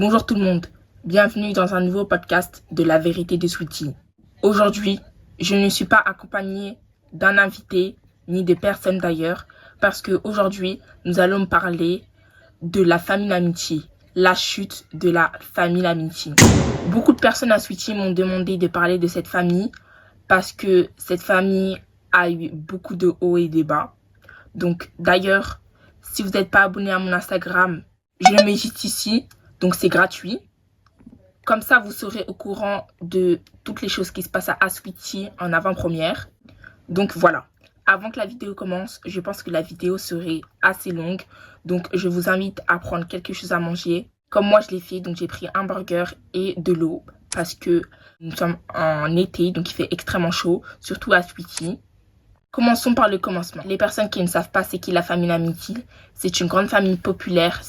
Bonjour tout le monde, bienvenue dans un nouveau podcast de la vérité de Sweetie. Aujourd'hui, je ne suis pas accompagnée d'un invité, ni de personne d'ailleurs, parce qu'aujourd'hui, nous allons parler de la famille Lamiti, la chute de la famille Lamiti. Beaucoup de personnes à Sweetie m'ont demandé de parler de cette famille, parce que cette famille a eu beaucoup de hauts et de bas. Donc d'ailleurs, si vous n'êtes pas abonné à mon Instagram, je le mets juste ici. Donc, c'est gratuit. Comme ça, vous serez au courant de toutes les choses qui se passent à Sweetie en avant-première. Donc, voilà. Avant que la vidéo commence, je pense que la vidéo serait assez longue. Donc, je vous invite à prendre quelque chose à manger. Comme moi, je l'ai fait. Donc, j'ai pris un burger et de l'eau. Parce que nous sommes en été. Donc, il fait extrêmement chaud. Surtout à Sweetie. Commençons par le commencement. Les personnes qui ne savent pas c'est qui la famille Lamiti, c'est une grande famille populaire.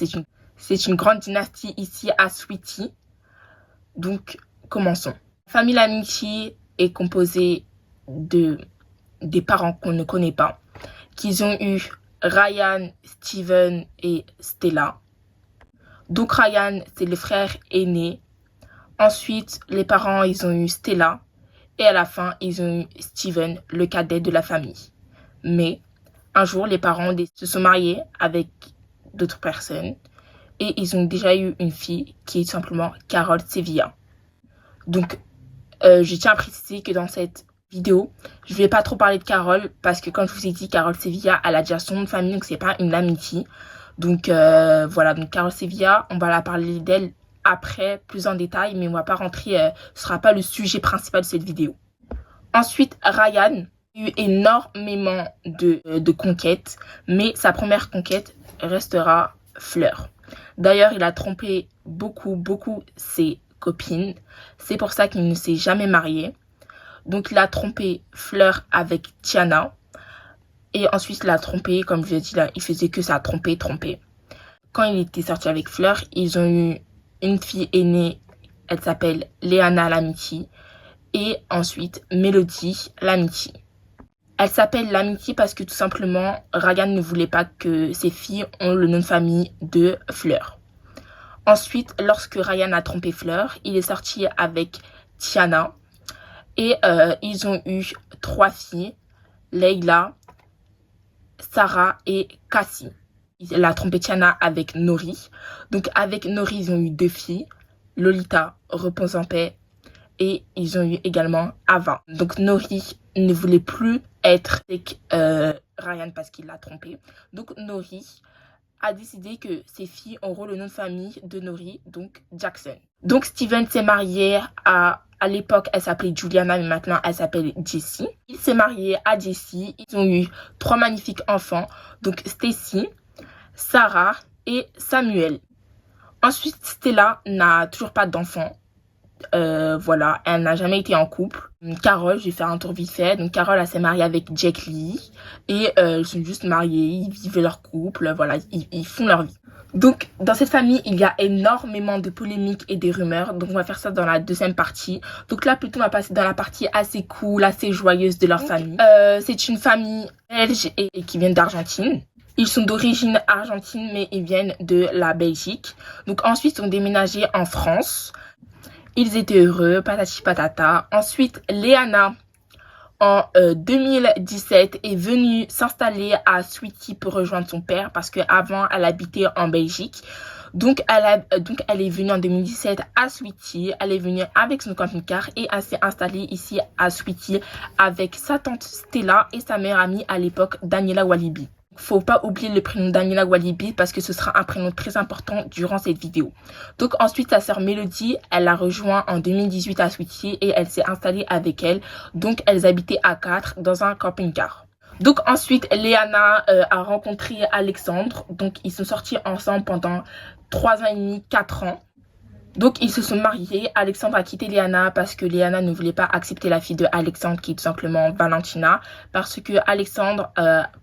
C'est une grande dynastie ici à Sweetie. Donc, commençons. La famille Lamiti est composée des parents qu'on ne connaît pas, qu'ils ont eu Ryan, Steven et Stella. Donc, Ryan, c'est le frère aîné. Ensuite, les parents, ils ont eu Stella. Et à la fin, ils ont eu Steven, le cadet de la famille. Mais, un jour, les parents se sont mariés avec d'autres personnes. Et ils ont déjà eu une fille qui est tout simplement Carole Sevilla. Donc, je tiens à préciser que dans cette vidéo, je ne vais pas trop parler de Carole parce que comme je vous ai dit, Carole Sevilla, elle a déjà son nom de famille, donc c'est pas une Lamiti. Donc, voilà, donc Carole Sevilla, on va la parler d'elle après, plus en détail, mais on va pas rentrer, ce sera pas le sujet principal de cette vidéo. Ensuite, Ryan a eu énormément de conquêtes, mais sa première conquête restera Fleur. D'ailleurs, il a trompé beaucoup ses copines. C'est pour ça qu'il ne s'est jamais marié. Donc, il a trompé Fleur avec Tiana. Et ensuite, il a trompé, comme je l'ai dit là, il faisait que ça, tromper. Quand il était sorti avec Fleur, ils ont eu une fille aînée, elle s'appelle Léana Lamiti. Et ensuite, Mélodie Lamiti. Elle s'appelle Lamiti parce que tout simplement, Ryan ne voulait pas que ses filles ont le nom de famille de Fleur. Ensuite, lorsque Ryan a trompé Fleur, il est sorti avec Tiana. Et ils ont eu 3 filles, Leila, Sarah et Cassie. Il a trompé Tiana avec Nori. Donc avec Nori, ils ont eu 2 filles, Lolita, repose en paix. Et ils ont eu également Ava. Donc Nori ne voulait plus être avec Ryan parce qu'il l'a trompé. Donc Nori a décidé que ses filles auront le nom de famille de Nori, donc Jackson. Donc Steven s'est marié à l'époque, elle s'appelait Juliana, mais maintenant elle s'appelle Jessie. Il s'est marié à Jessie. Ils ont eu 3 magnifiques enfants, donc Stacy, Sarah et Samuel. Ensuite, Stella n'a toujours pas d'enfant. Voilà, elle n'a jamais été en couple. Carole, je vais faire un tour vite fait. Donc Carole, elle s'est mariée avec Jack Lee. Et ils sont juste mariés, ils vivent leur couple, voilà, ils font leur vie. Donc dans cette famille, il y a énormément de polémiques et des rumeurs. Donc on va faire ça dans la deuxième partie. Donc là, plutôt, on va passer dans la partie assez cool, assez joyeuse de leur famille. C'est une famille belge et qui vient d'Argentine. Ils sont d'origine argentine, mais ils viennent de la Belgique. Donc ensuite, ils ont déménagé en France. Ils étaient heureux, patati patata. Ensuite, Léana, en 2017, est venue s'installer à Sweetie pour rejoindre son père parce qu'avant, elle habitait en Belgique. Donc, elle est venue en 2017 à Sweetie. Elle est venue avec son camping-car et elle s'est installée ici à Sweetie avec sa tante Stella et sa meilleure amie à l'époque, Daniela Walibi. Faut pas oublier le prénom Daniela Walibi parce que ce sera un prénom très important durant cette vidéo. Donc ensuite, sa sœur Mélodie, elle l'a rejoint en 2018 à Sweetie et elle s'est installée avec elle. Donc elles habitaient à 4 dans un camping-car. Donc ensuite, Léana a rencontré Alexandre. Donc ils sont sortis ensemble pendant 3 ans et demi, 4 ans. Donc, ils se sont mariés. Alexandre a quitté Léana parce que Léana ne voulait pas accepter la fille de Alexandre, qui est tout simplement Valentina. Parce que Alexandre,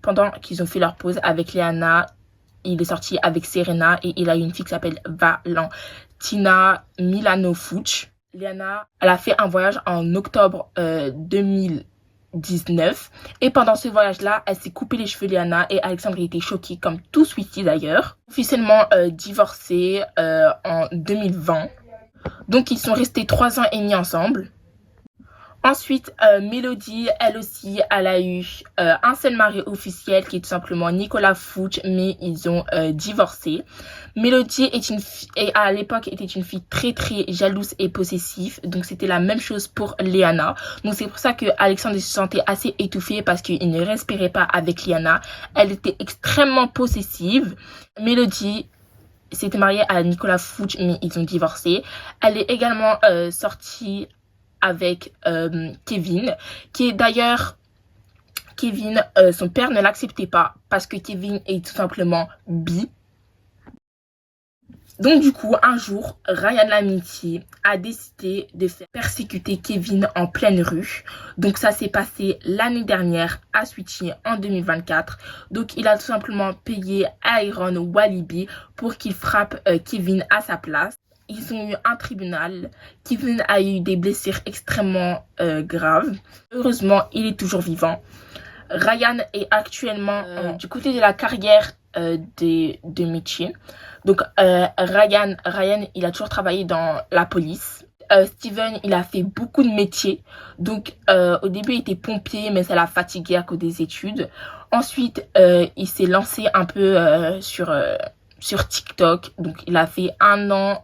pendant qu'ils ont fait leur pause avec Léana, il est sorti avec Serena et il a eu une fille qui s'appelle Valentina Milano Fuchs. Léana, elle a fait un voyage en octobre 2000. 2019. Et pendant ce voyage-là, elle s'est coupé les cheveux, Liana, et Alexandre était choqué, comme tout Sweetie d'ailleurs. Officiellement divorcés en 2020. Donc ils sont restés 3 ans et demi ensemble. Ensuite, Mélodie, elle aussi, elle a eu un seul mari officiel qui est tout simplement Nicolas Fouch, mais ils ont divorcé. Mélodie à l'époque était une fille très très jalouse et possessive, donc c'était la même chose pour Liana. Donc c'est pour ça que Alexandre se sentait assez étouffé parce qu'il ne respirait pas avec Liana. Elle était extrêmement possessive. Mélodie s'était mariée à Nicolas Fouch, mais ils ont divorcé. Elle est également sortie avec Kevin, qui est d'ailleurs Kevin, son père ne l'acceptait pas parce que Kevin est tout simplement bi. Donc du coup, un jour, Ryan l'amitié a décidé de faire persécuter Kevin en pleine rue. Donc ça s'est passé l'année dernière à Sweetie en 2024. Donc il a tout simplement payé Aaron Walibi pour qu'il frappe Kevin à sa place. Ils ont eu un tribunal. Kevin a eu des blessures extrêmement graves. Heureusement, il est toujours vivant. Ryan est actuellement du côté de la carrière de Mitchie. Donc Ryan, il a toujours travaillé dans la police. Steven, il a fait beaucoup de métiers. Donc au début, il était pompier, mais ça l'a fatigué à cause des études. Ensuite, il s'est lancé un peu sur TikTok. Donc il a fait 1 an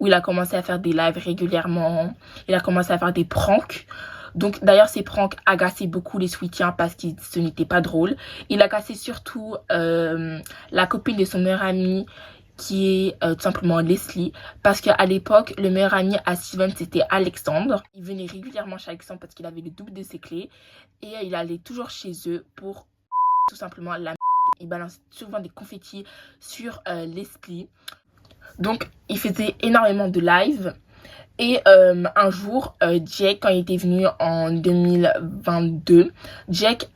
où il a commencé à faire des lives régulièrement. Il a commencé à faire des pranks. Donc d'ailleurs ces pranks agaçaient beaucoup les Sweetiens parce que ce n'était pas drôle. Il agaçait surtout la copine de son meilleur ami qui est tout simplement Leslie, parce qu'à l'époque le meilleur ami à Steven c'était Alexandre. Il venait régulièrement chez Alexandre parce qu'il avait le double de ses clés et il allait toujours chez eux pour tout simplement la. Il balançait souvent des confettis sur Leslie. Donc il faisait énormément de lives. Et un jour, Jack, quand il était venu en 2022, Jack,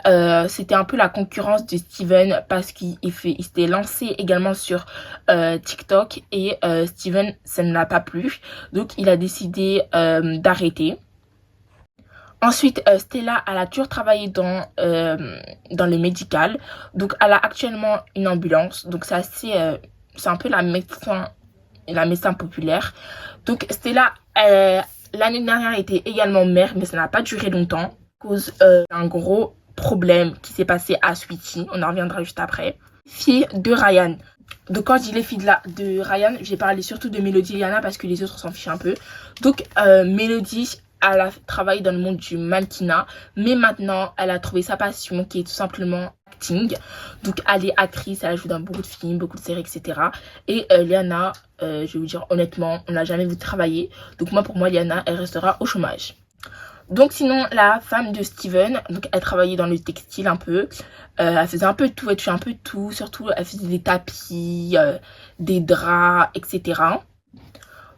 c'était un peu la concurrence de Steven parce qu'il s'était lancé également sur TikTok et Steven, ça ne l'a pas plu. Donc, il a décidé d'arrêter. Ensuite, Stella, elle a toujours travaillé dans le médical. Donc, elle a actuellement une ambulance. Donc, c'est un peu la médecin populaire. Donc Stella, l'année dernière, était également mère, mais ça n'a pas duré longtemps à cause d'un gros problème qui s'est passé à Sweetie. On en reviendra juste après. Fille de Ryan. Donc quand je dis les filles de Ryan, j'ai parlé surtout de Mélodie et Liana parce que les autres s'en fichent un peu. Donc Mélodie, elle a travaillé dans le monde du mannequinat, mais maintenant elle a trouvé sa passion qui est tout simplement acting. Donc elle est actrice, elle a joué dans beaucoup de films, beaucoup de séries, etc. Et Liana, je vais vous dire honnêtement, on n'a jamais vu travailler. Donc pour moi, Liana, elle restera au chômage. Donc sinon, la femme de Steven, donc elle travaillait dans le textile un peu. Elle faisait un peu tout, elle touchait un peu tout. Surtout, elle faisait des tapis, des draps, etc.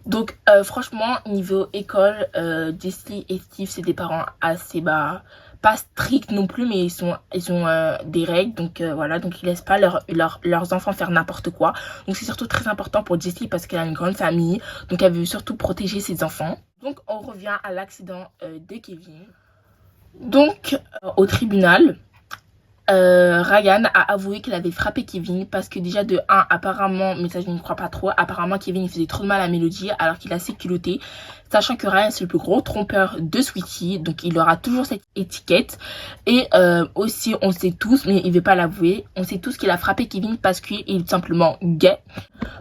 Donc franchement, niveau école, Jessie et Steve, c'est des parents assez pas stricts non plus, mais ils ont des règles. Donc voilà, donc ils laissent pas leurs enfants faire n'importe quoi. Donc c'est surtout très important pour Jessie parce qu'elle a une grande famille. Donc elle veut surtout protéger ses enfants. Donc on revient à l'accident de Kevin. Donc au tribunal, Ryan a avoué qu'il avait frappé Kevin parce que déjà de 1, apparemment, mais ça je ne crois pas trop, apparemment Kevin il faisait trop de mal à Mélodie alors qu'il a assez culotté, sachant que Ryan c'est le plus gros trompeur de Sweetie, donc il aura toujours cette étiquette. Et aussi on sait tous, mais il veut pas l'avouer, on sait tous qu'il a frappé Kevin parce qu'il est simplement gay.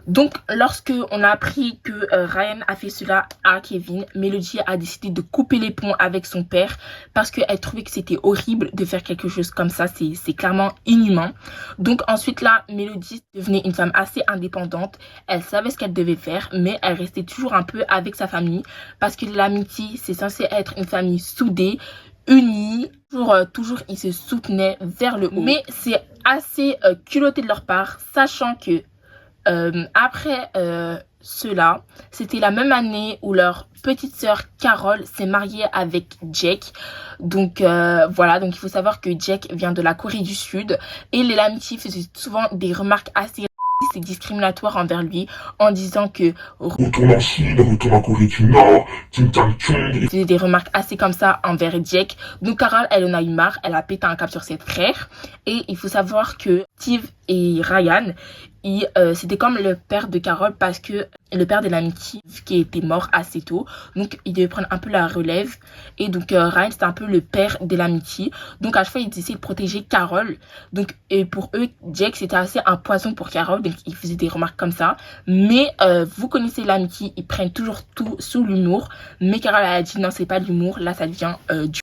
Donc lorsque on a appris que Ryan a fait cela à Kevin, Mélodie a décidé de couper les ponts avec son père parce qu'elle trouvait que c'était horrible de faire quelque chose comme ça, c'est clairement inhumain. Donc ensuite là, Mélodie devenait une femme assez indépendante, elle savait ce qu'elle devait faire, mais elle restait toujours un peu avec sa famille parce que l'amitié c'est censé être une famille soudée, unis, toujours ils se soutenaient vers le haut. Mais c'est assez culotté de leur part, sachant que après cela, c'était la même année où leur petite sœur Carole s'est mariée avec Jack. Donc voilà, donc il faut savoir que Jack vient de la Corée du Sud et les l'amitié faisaient souvent des remarques assez racistes c'est discriminatoire envers lui en disant que Retourne en Chine, retourne en Corée du Nord, Kim Jong-un. il faisait des remarques assez comme ça envers Jack. Donc Carol, elle en a eu marre, elle a pété un câble sur ses frères. Et il faut savoir que Steve et Ryan, c'était comme le père de Carol parce que le père de l'amitié qui était mort assez tôt, donc il devait prendre un peu la relève. Et donc Ryan, c'était un peu le père de l'amitié, donc à chaque fois ils essayaient de protéger Carol. Donc et pour eux, Jack c'était assez un poison pour Carol, donc ils faisaient des remarques comme ça. Mais vous connaissez l'amitié, ils prennent toujours tout sous l'humour. Mais Carol elle a dit non, c'est pas de l'humour, là ça devient du...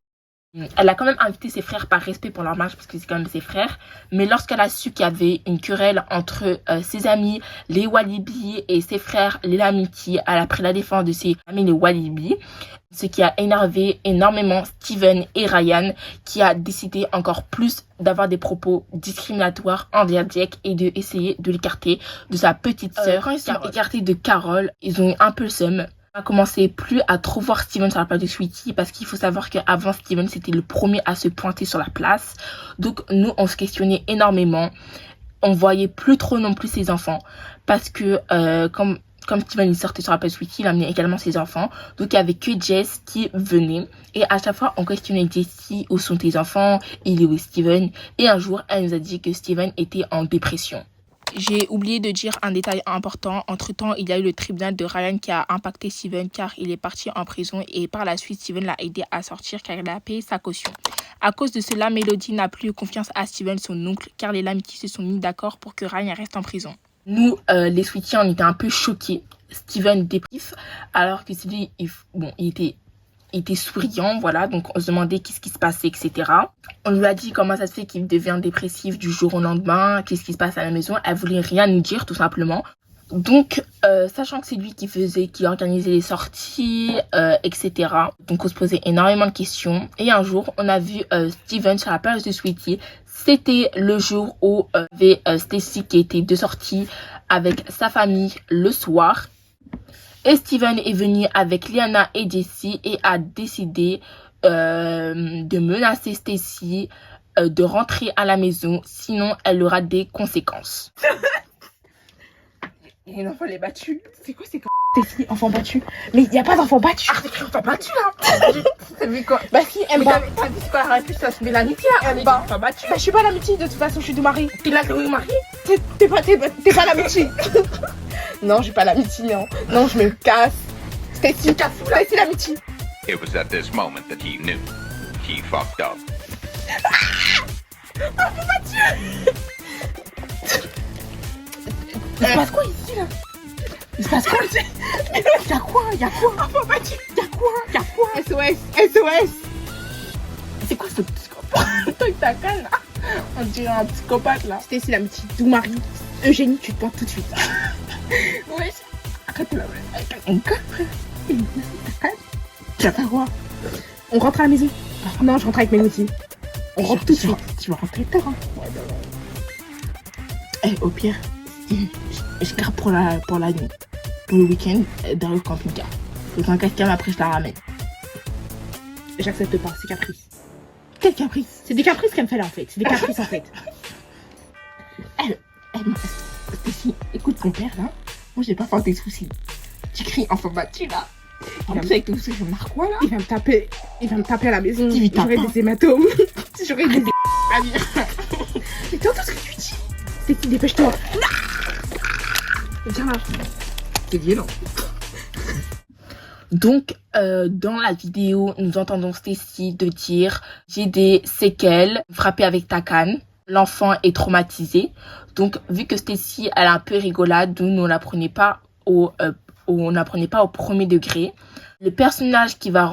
Elle a quand même invité ses frères par respect pour leur mariage parce que c'est quand même ses frères. Mais lorsqu'elle a su qu'il y avait une querelle entre ses amis, les Walibi, et ses frères, les Lamiti, elle a pris la défense de ses amis, les Walibi. Ce qui a énervé énormément Steven et Ryan, qui a décidé encore plus d'avoir des propos discriminatoires envers Jack et de essayer de l'écarter de sa petite sœur. Quand ils sont écartés de Carol, ils ont eu un peu le seum. On a commencé plus à trop voir Steven sur la place de Sweetie parce qu'il faut savoir qu'avant Steven c'était le premier à se pointer sur la place. Donc nous on se questionnait énormément. On voyait plus trop non plus ses enfants parce que comme Steven il sortait sur la place de Sweetie, il amenait également ses enfants. Donc il y avait que Jess qui venait et à chaque fois on questionnait Jessie, où sont tes enfants, il est où Steven. Et un jour elle nous a dit que Steven était en dépression. J'ai oublié de dire un détail important. Entre-temps, il y a eu le tribunal de Ryan qui a impacté Steven car il est parti en prison et par la suite, Steven l'a aidé à sortir car il a payé sa caution. À cause de cela, Melody n'a plus confiance à Steven, son oncle, car les Lamiti se sont mis d'accord pour que Ryan reste en prison. Nous, les Sweetie, on était un peu choqués. Steven dépressif, alors que celui, il était souriant, voilà, donc on se demandait qu'est-ce qui se passait, etc. On lui a dit comment ça se fait qu'il devient dépressif du jour au lendemain, qu'est-ce qui se passe à la maison. Elle voulait rien nous dire, tout simplement. Donc, sachant que c'est lui qui organisait les sorties, etc. Donc, on se posait énormément de questions. Et un jour, on a vu Steven sur la plage de Sweetie. C'était le jour où il y avait Stacy qui était de sortie avec sa famille le soir. Et Steven est venu avec Liana et Jessie et a décidé de menacer Stacy de rentrer à la maison, sinon elle aura des conséquences. Et l'enfant l'est battu. C'est quoi ces Stacy, enfant battu? Mais il n'y a pas d'enfant battu. Ah, c'est enfant battu là. T'as vu quoi? Bah si, elle bat. T'as dit quoi la réponse? T'as soulevé l'amitié là. Elle bat. Enfant battu. Bah je suis pas l'amitié, de toute façon je suis du mari. T'es là, le mari? T'es pas l'amitié. Non, j'ai pas l'amitié, hein. Non, je me casse. Stacy, Stacy l'amitié. It was at this moment that he knew he fucked up. Ah, faut pas tuer. Il se passe quoi ici là? Il se passe quoi? Y'a quoi? Y'a quoi? Ah, faut pas tuer. Y'a quoi? Y'a quoi? SOS, SOS. C'est quoi ce psychopathe? Toi, ta canne là. On dirait un psychopathe là. Stacy l'amitié, doux mari. Eugénie, tu te pointes tout de suite. Ouais. Arrête là, on colle, frère. Tu vas faire quoi? On rentre à la maison. Non, je rentre avec mes outils. On rentre tout de suite. Tu vas rentrer tard, hein. Eh, au pire, je garde pour la nuit. Pour le week-end, dans le camping-car. Le camping-car, après, je la ramène. J'accepte pas, c'est caprice. Quel caprice? C'est des caprices qu'elle me fait là, en fait. C'est des caprices, en fait. Stacy, écoute ton père là. Moi j'ai pas fait des soucis. Tu cries enfant battu là. En plus avec tout ce que je marque quoi là. Il va me taper à la maison. J'aurai des hématomes. J'aurai des Mais t'entends ce que tu dis? Stacy, dépêche-toi. Viens là. C'est violent. Donc, dans la vidéo, nous entendons Stacy de dire « J'ai des séquelles, frappées avec ta canne. » L'enfant est traumatisé. Donc, vu que Stacy, elle est un peu rigolade, nous, on n'apprenait pas au premier degré. Le personnage qui va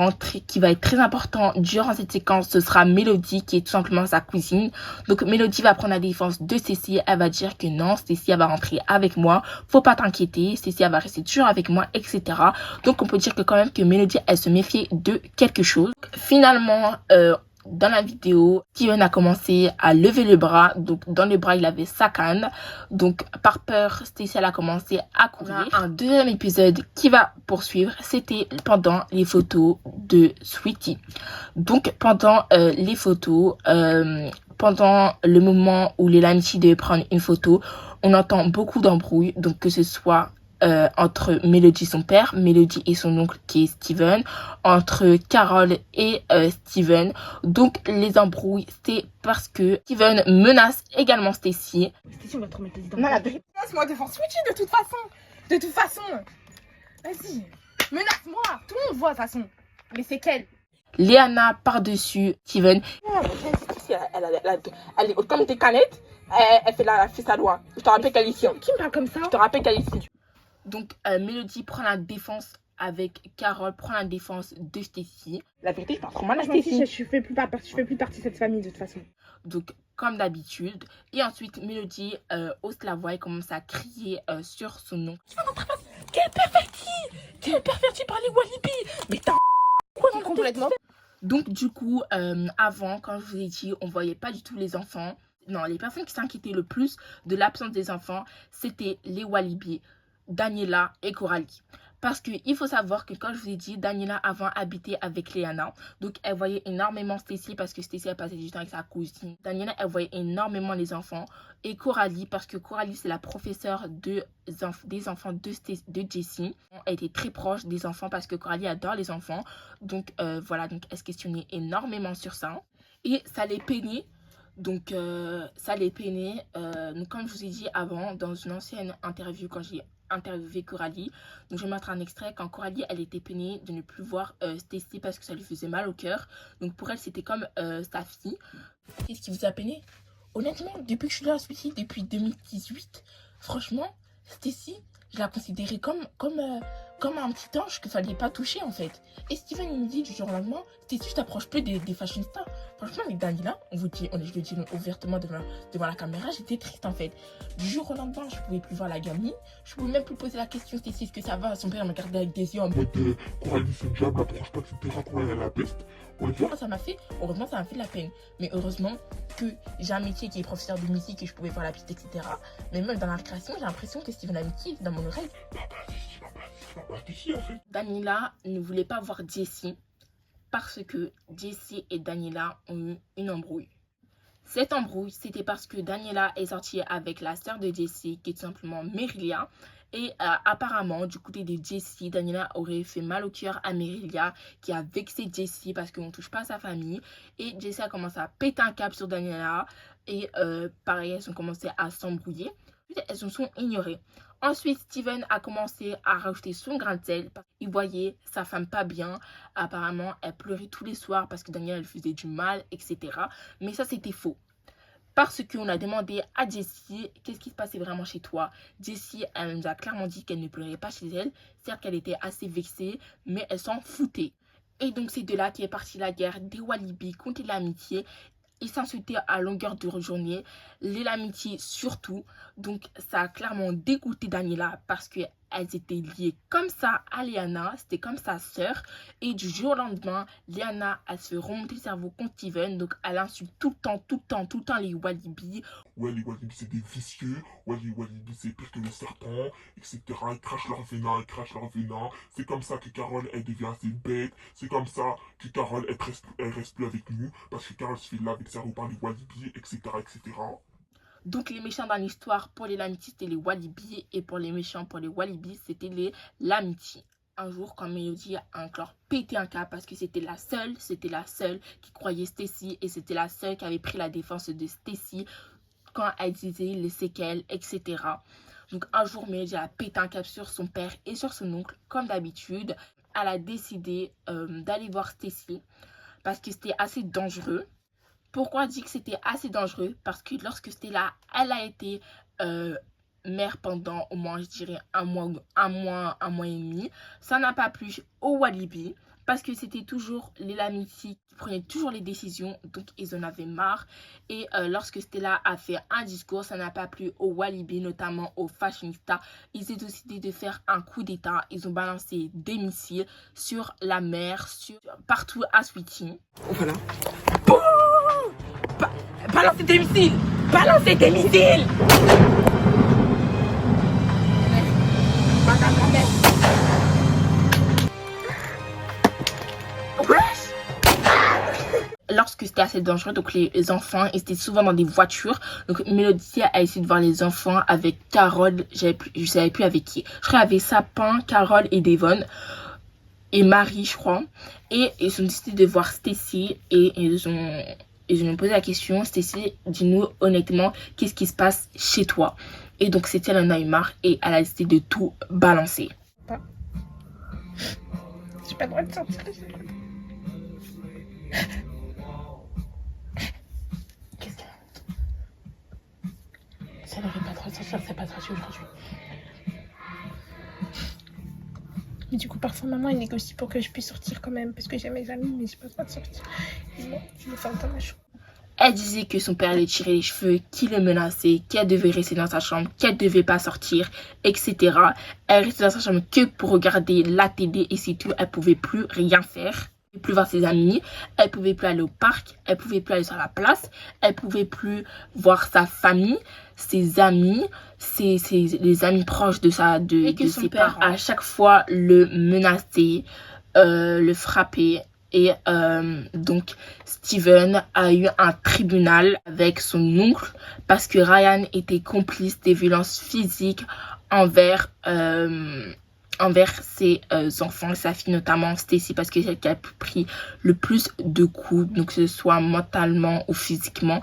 être très important durant cette séquence, ce sera Melody, qui est tout simplement sa cousine. Donc, Melody va prendre la défense de Stacy. Elle va dire que non, Stacy, elle va rentrer avec moi. Faut pas t'inquiéter. Stacy, elle va rester toujours avec moi, etc. Donc, on peut dire que quand même que Melody, elle se méfiait de quelque chose. Finalement, dans la vidéo, Steven a commencé à lever le bras. Donc, dans le bras, il avait sa canne. Donc, par peur, Stacy, elle a commencé à courir. Un deuxième épisode qui va poursuivre, c'était pendant les photos de Sweetie. Donc, pendant les photos, pendant le moment où les Lamity devaient prendre une photo, on entend beaucoup d'embrouilles, donc que ce soit entre Melody son père, Melody et son oncle qui est Steven, entre Carol et Steven. Donc les embrouilles, c'est parce que Steven menace également Stacy. Stacy, on va te remettre les idées. Non, Menace-moi devant Switchy de toute façon. De toute façon. Vas-y. Menace-moi. Tout le monde voit de toute façon. Mais c'est quelle? Léana par-dessus Steven. Elle est haute comme des canettes. Elle fait la fille à doigt. Je te rappelle qu'elle est ici. Qui me parle comme ça? Je te rappelle qu'elle est ici. Donc Melody prend la défense avec Carol, prend la défense de Stacy. La vérité, je parle trop mal à Stacy. Je fais plus partie de cette famille de toute façon. Donc comme d'habitude. Et ensuite Melody hausse la voix et commence à crier sur son nom. Quel perverti par les Walibi. Mais t'as quoi dans complètement? Donc du coup, avant, quand je vous ai dit, on voyait pas du tout les enfants. Non, les personnes qui s'inquiétaient le plus de l'absence des enfants, c'était les Walibi, Daniela et Coralie. Parce qu'il faut savoir que, comme je vous ai dit, Daniela avant habitait avec Léana. Donc, elle voyait énormément Stacy parce que Stacy, elle passait du temps avec sa cousine. Daniela, elle voyait énormément les enfants. Et Coralie, parce que Coralie, c'est la professeure des enfants de Jessie. Elle était très proche des enfants parce que Coralie adore les enfants. Donc, voilà, donc elle se questionnait énormément sur ça. Et ça les peinait. Donc, donc, comme je vous ai dit avant, dans une ancienne interview, quand j'ai interviewé Coralie, donc je vais mettre un extrait quand Coralie, elle était peinée de ne plus voir Stacy parce que ça lui faisait mal au cœur. Donc, pour elle, c'était comme sa fille. Qu'est-ce qui vous a peiné? Honnêtement, depuis que je suis là à Sweetie, depuis 2018, franchement, Stacy, je la considérais comme un petit ange qu'il fallait pas toucher en fait. Et Steven il me dit du jour au lendemain, Stacy, je t'approche plus des fashion stars. Franchement, avec Daniela, je le dis ouvertement devant la caméra, j'étais triste en fait. Du jour au lendemain, je pouvais plus voir la gamine, je pouvais même plus poser la question Stacy, est-ce que ça va? Son père me regardait avec des yeux en mode Coralie, c'est une diable, approche pas, etc. Coralie, elle a la peste. heureusement, ça m'a fait de la peine. Mais heureusement que j'ai un métier qui est professeur de musique et je pouvais voir la piste, etc. Mais même dans la création, j'ai l'impression que Steven a mis qui dans mon oreille. Daniela ne voulait pas voir Jessie parce que Jessie et Daniela ont eu une embrouille. Cette embrouille, c'était parce que Daniela est sortie avec la sœur de Jessie, qui est tout simplement Merilia. Et apparemment, du côté de Jessie, Daniela aurait fait mal au cœur à Merilia, qui a vexé Jessie parce qu'on ne touche pas à sa famille. Et Jessie a commencé à péter un câble sur Daniela. Et pareil, elles ont commencé à s'embrouiller. Elles se sont ignorées. Ensuite, Steven a commencé à rajouter son grain de sel parce qu'il voyait sa femme pas bien. Apparemment, elle pleurait tous les soirs parce que Daniela elle faisait du mal, etc. Mais ça, c'était faux. Parce qu'on a demandé à Jessie qu'est-ce qui se passait vraiment chez toi. Jessie, elle nous a clairement dit qu'elle ne pleurait pas chez elle. Certes qu'elle était assez vexée, mais elle s'en foutait. Et donc, c'est de là qu'est partie la guerre des Walibi contre l'amitié. Ils s'insultaient à longueur de journée, les Lamity surtout. Donc ça a clairement dégoûté Daniela parce qu'elles étaient liées comme ça à Léana, c'était comme sa sœur. Et du jour au lendemain, Léana, elle se fait remonter le cerveau contre Steven. Donc elle insulte tout le temps les Walibi. Ouais, les Walibi c'est des vicieux, ouais, les Walibi c'est pire que le serpent, etc. Ils crachent leur venin, C'est comme ça que Carole elle devient assez bête, c'est comme ça que Carole elle reste plus avec nous, parce que Carole se fait laver le cerveau par les Walibi, etc. Donc les méchants dans l'histoire pour les Lamity c'était les Walibi et pour les méchants pour les Walibi c'était les Lamity. Un jour quand Melody a encore pété un câble parce que c'était la seule qui croyait Stacy et c'était la seule qui avait pris la défense de Stacy quand elle disait les séquelles, etc. Donc un jour Melody a pété un câble sur son père et sur son oncle comme d'habitude. Elle a décidé d'aller voir Stacy parce que c'était assez dangereux. Pourquoi je dis que c'était assez dangereux? Parce que lorsque Stella, elle a été mère pendant au moins, je dirais, un mois et demi, ça n'a pas plu aux Walibi parce que c'était toujours les Lamity qui prenaient toujours les décisions, donc ils en avaient marre. Et lorsque Stella a fait un discours, ça n'a pas plu aux Walibi, notamment aux fashionistas. Ils ont décidé de faire un coup d'état. Ils ont balancé des missiles sur la mer, partout à Sweetie. Voilà. Balancez des missiles! Balancez des missiles! Lorsque c'était assez dangereux. Donc les enfants étaient souvent dans des voitures. Donc Mélodie a essayé de voir les enfants avec Carole. Je savais plus avec qui. Je crois avec Sapin, Carole et Devon. Et Marie, je crois. Et ils ont décidé de voir Stacy. Et ils ont posé la question. Stacy, dis-nous honnêtement, qu'est-ce qui se passe chez toi? Et donc c'était elle en a eu marre. Et elle a décidé de tout balancer. J'ai pas le droit de sortir. Qu'est-ce qu'il y a? Ça n'aurait pas le droit de sortir, c'est pas sorti aujourd'hui. Mais du coup, parfois, maman, elle négocie pour que je puisse sortir quand même. Parce que j'ai mes amis, mais j'ai pas le droit de sortir. Bon, je me ferme dans ma chambre. Elle disait que son père allait tirer les cheveux, qu'il le menaçait, qu'elle devait rester dans sa chambre, qu'elle ne devait pas sortir, etc. Elle restait dans sa chambre que pour regarder la télé et c'est tout. Elle pouvait plus rien faire. Elle pouvait plus voir ses amis. Elle pouvait plus aller au parc. Elle pouvait plus aller sur la place. Elle pouvait plus voir sa famille, ses amis, les amis proches de ses parents. À chaque fois, le menaçait, le frappait. Et donc Steven a eu un tribunal avec son oncle parce que Ryan était complice des violences physiques envers ses enfants, sa fille notamment Stacy, parce que c'est elle qui a pris le plus de coups, donc que ce soit mentalement ou physiquement.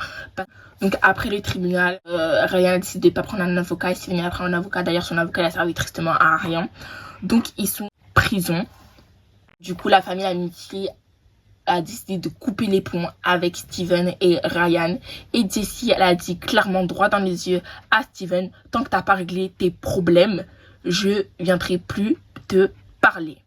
Donc après le tribunal, Ryan a décidé de ne pas prendre un avocat et Steven a pris un avocat. D'ailleurs son avocat n'a servi tristement à rien. Donc ils sont en prison. Du coup, la famille Amity a décidé de couper les ponts avec Steven et Ryan. Et Jessie, elle a dit clairement droit dans les yeux à Steven, tant que t'as pas réglé tes problèmes, je viendrai plus te parler.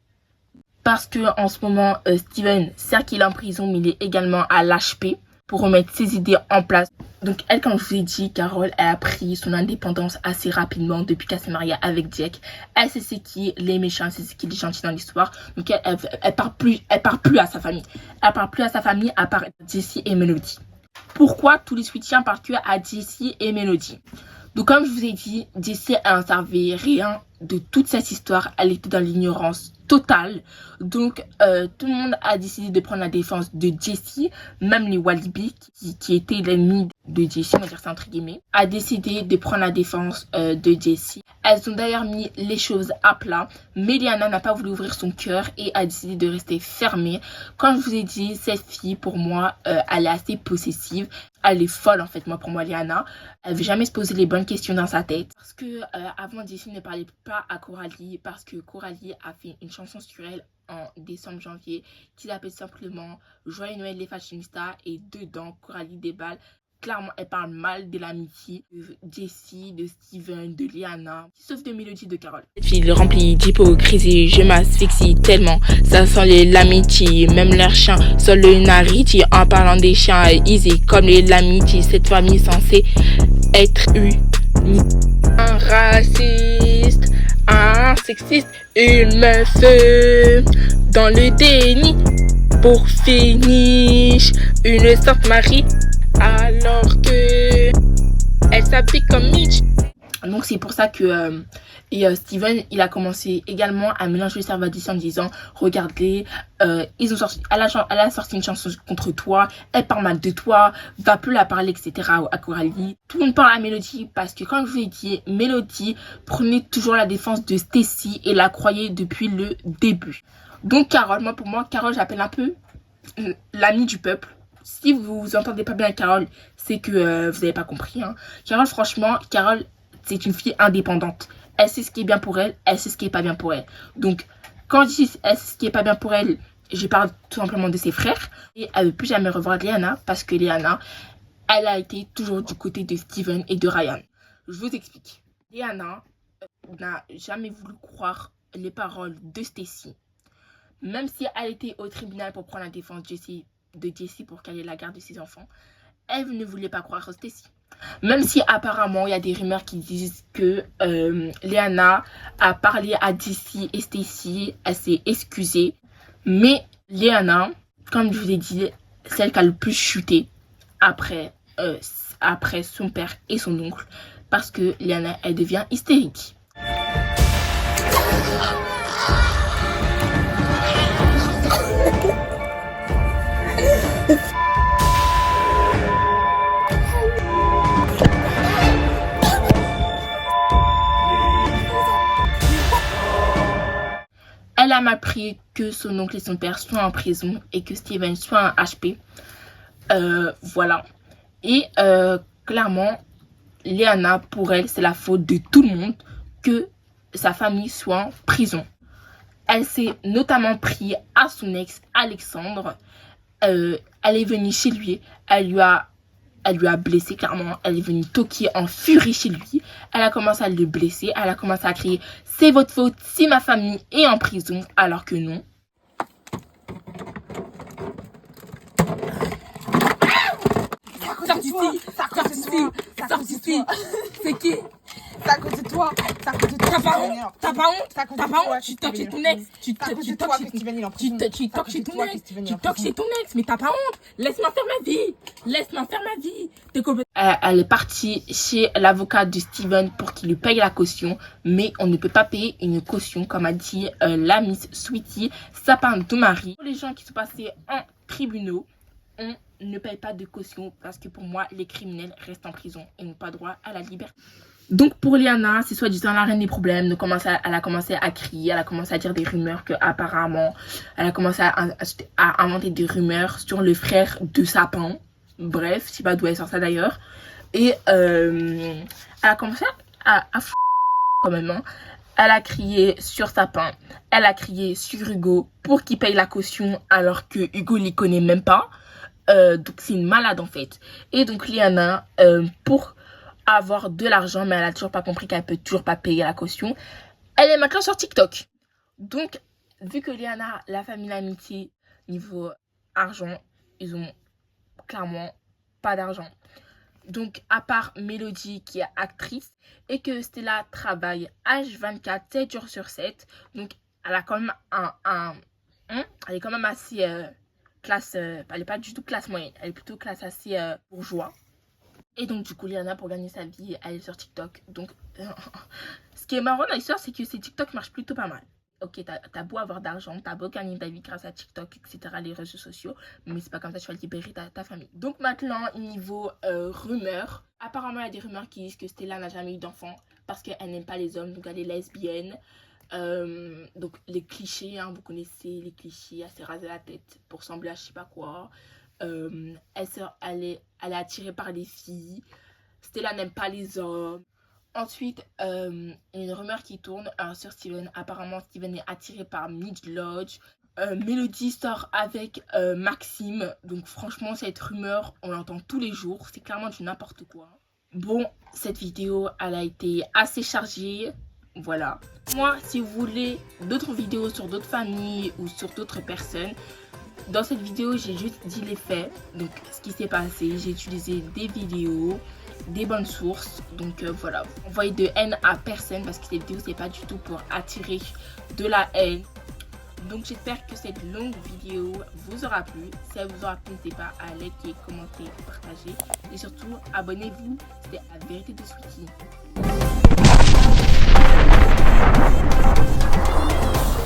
Parce que en ce moment, Steven, certes qu'il est en prison, mais il est également à l'HP pour remettre ses idées en place. Donc elle, comme je vous ai dit, Carole, elle a pris son indépendance assez rapidement depuis qu'elle s'est mariée avec Jack. Elle sait c'est qui les méchants, c'est qui les gentils dans l'histoire. Donc elle part plus à sa famille. Elle part plus à sa famille à part Jessie et Melody. Pourquoi tous les soutiens partent que à Jessie et Melody? Donc comme je vous ai dit, Jessie elle ne savait rien de toute cette histoire. Elle était dans l'ignorance totale. Donc tout le monde a décidé de prendre la défense de Jessie. Même les Walibi qui étaient l'ennemi de Jessie, on va dire ça entre guillemets, a décidé de prendre la défense de Jessie. Elles ont d'ailleurs mis les choses à plat, mais Liana n'a pas voulu ouvrir son cœur et a décidé de rester fermée. Comme je vous ai dit, cette fille pour moi elle est assez possessive. Elle est folle en fait, moi pour moi Liana. Elle veut jamais se poser les bonnes questions dans sa tête. Parce que avant Jessie ne parlait pas à Coralie, parce que Coralie a fait une chanson sur elle en décembre-janvier qui s'appelle simplement Joyeux Noël les Fashionistas, et dedans Coralie déballe. Clairement, elle parle mal de l'amitié de Jessie, de Steven, de Liana, sauf de Mélodie, de Carole. Cette fille remplie d'hypocrisie, je m'asphyxie tellement. Ça sent l'amitié, même leurs chiens sont le nariti. En parlant des chiens, easy comme l'amitié. Cette famille censée être unie. Un raciste, un sexiste, une meuf dans le déni. Pour finish, une Sainte Marie. Alors que elle s'habille comme Mitch. Donc c'est pour ça que Steven il a commencé également à mélanger le cerveau en disant regardez, elle a sorti une chanson contre toi, elle parle mal de toi, va plus la parler, etc. à Coralie. Tout le monde parle à Mélodie parce que comme je vous l'ai dit, Mélodie prenait toujours la défense de Stacy et la croyait depuis le début. Donc Carole, pour moi Carole j'appelle un peu l'amie du peuple. Si vous entendez pas bien Carole, c'est que vous n'avez pas compris. Hein. Carole, franchement, Carole, c'est une fille indépendante. Elle sait ce qui est bien pour elle, elle sait ce qui est pas bien pour elle. Donc, quand je dis elle sait ce qui est pas bien pour elle, je parle tout simplement de ses frères. Et elle ne veut plus jamais revoir Liana parce que Liana, elle a été toujours du côté de Steven et de Ryan. Je vous explique. Liana n'a jamais voulu croire les paroles de Stacy. Même si elle était au tribunal pour prendre la défense de Jessie pour qu'elle ait la garde de ses enfants, elle ne voulait pas croire Stacy. Même si apparemment il y a des rumeurs qui disent que Liana a parlé à Jessie et Stacy, elle s'est excusée. Mais Liana, comme je vous ai dit, celle qui a le plus chuté après son père et son oncle, parce que Liana, elle devient hystérique. Elle a appris que son oncle et son père sont en prison et que Steven soit un HP. Voilà. Et clairement, Liana, pour elle, c'est la faute de tout le monde que sa famille soit en prison. Elle s'est notamment pris à son ex, Alexandre. Elle est venue chez lui. Elle lui a blessé, clairement. Elle est venue toquer en furie chez lui. Elle a commencé à le blesser. Elle a commencé à crier « C'est votre faute si ma famille est en prison », alors que non. Sors d'ici. C'est qui? C'est à cause de toi. C'est à cause de toi. T'as pas honte? T'as pas honte? C'est à cause de T'as toi. pas honte? Tu toques chez ton ex. Tu toques chez ton ex. Mais t'as pas honte? Laisse-moi faire ma vie. Laisse-moi faire ma vie. Elle est partie chez l'avocat de Steven pour qu'il lui paye la caution. Mais on ne peut pas payer une caution, comme a dit la Miss Sweetie, Sapin de Marie. Pour les gens qui sont passés en tribunaux, on ne paye pas de caution parce que pour moi, les criminels restent en prison et n'ont pas droit à la liberté. Donc pour Liana, c'est soi-disant la reine des problèmes. Elle a commencé à crier, elle a commencé à dire des rumeurs que apparemment, elle a commencé à inventer des rumeurs sur le frère de Sapin. Bref, je sais pas d'où elle sort ça d'ailleurs. Et elle a commencé à quand même. Hein. Elle a crié sur Sapin, elle a crié sur Hugo pour qu'il paye la caution alors que Hugo l'y connaît même pas. Donc c'est une malade en fait. Et donc Liana, pour avoir de l'argent, mais elle a toujours pas compris qu'elle peut toujours pas payer la caution, elle est maintenant sur TikTok. Donc vu que Liana, la famille d'amitié, niveau argent, ils ont clairement pas d'argent. Donc à part Mélodie qui est actrice et que Stella travaille H24 7 jours sur 7, donc elle a quand même elle est quand même assez classe, elle est pas du tout classe moyenne, elle est plutôt classe assez bourgeois. Et donc du coup Liana, pour gagner sa vie, elle est sur TikTok. Donc ce qui est marrant dans l'histoire, c'est que ces TikTok marchent plutôt pas mal. Ok, t'as beau avoir d'argent, t'as beau gagner ta vie grâce à TikTok, etc., les réseaux sociaux, mais c'est pas comme ça que tu vas libérer ta famille. Donc maintenant, niveau rumeurs, apparemment il y a des rumeurs qui disent que Stella n'a jamais eu d'enfant parce qu'elle n'aime pas les hommes, donc elle est lesbienne. Donc les clichés, hein, vous connaissez les clichés, elle s'est rasée la tête pour sembler à je sais pas quoi. Elle est attirée par les filles. Stella n'aime pas les hommes. Ensuite, il y a une rumeur qui tourne sur Steven. Apparemment, Steven est attiré par Midge-Lodge. Mélodie sort avec Maxime. Donc franchement, cette rumeur, on l'entend tous les jours. C'est clairement du n'importe quoi. Bon, cette vidéo, elle a été assez chargée. Voilà. Moi, si vous voulez d'autres vidéos sur d'autres familles ou sur d'autres personnes, dans cette vidéo, j'ai juste dit les faits. Donc, ce qui s'est passé, j'ai utilisé des vidéos, des bonnes sources. Donc voilà, envoyez de haine à personne parce que cette vidéo c'est pas du tout pour attirer de la haine. Donc j'espère que cette longue vidéo vous aura plu. Si elle vous aura plu, n'hésitez pas à liker, commenter, partager et surtout abonnez-vous. C'était La Vérité de Sweetie.